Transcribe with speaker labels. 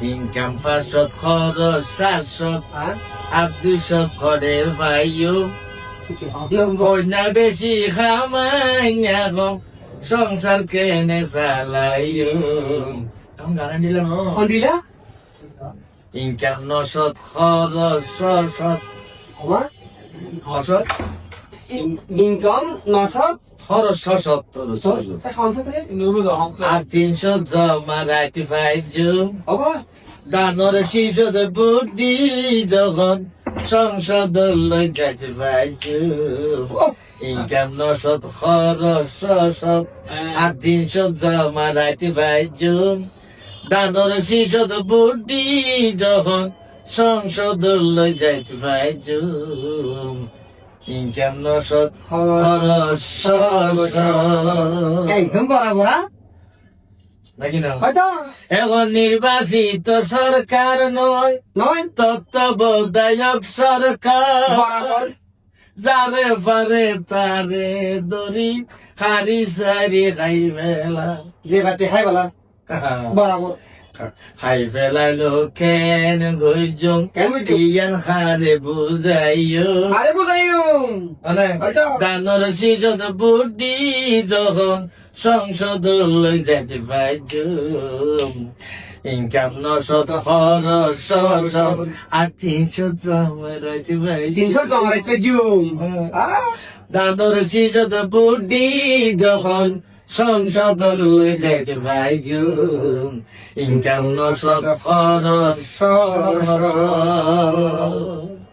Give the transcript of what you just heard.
Speaker 1: Income 500 খরচ 700 আর 200 করে ভাইও কইনা বেশি খামাই না গো সংসার কেনে চালাইও তখন গানা নিলাম
Speaker 2: দিলা
Speaker 1: ইনকাম 900 খরচ 600 খরচ
Speaker 2: ইনকাম 900
Speaker 1: খরচ 670 আর 300 জমা রাইতে পাইছো
Speaker 2: বাবা
Speaker 1: দানর শিশদ বুদ্ধি যখন সংসদ লই যাইতে পাইছো ইনকাম 900 খরচ 600 আর 300 জমা রাইতে পাইছো দানর শিশদ বুদ্ধি যখন সংসদ লই যাইতে পাইছো ইনকাম 900 খরচ 600
Speaker 2: একদম বরাবর
Speaker 1: নাকি না
Speaker 2: হয়তো
Speaker 1: এখন নির্বাচিত সরকার নয়
Speaker 2: নয়
Speaker 1: তত্ত্বাবধায়ক সরকার
Speaker 2: বরাবর
Speaker 1: যারে পারে তারে দড়ি খারি সারি খাই ফেলা
Speaker 2: যে বাতে হাই বলা বরাবর
Speaker 1: খাই ফেলাইলো কেন গইজং
Speaker 2: কেন গইজং?
Speaker 1: ইয়ান খারে বুঝাইও
Speaker 2: আরে বুঝাইও
Speaker 1: মানে
Speaker 2: হয়তো।
Speaker 1: দানর সিজত বুদ্ধি যখন সংসদ লই যেতে পাইছো ইনকাম 900 খরচ 600 আর 300 জমা রাইতে পাইছো
Speaker 2: 300 জমা রাখতে জুম
Speaker 1: দানর সিজত বুদ্ধি যখন সংসদ লই যেতে পাইছো ইনকাম 900 খরচ 600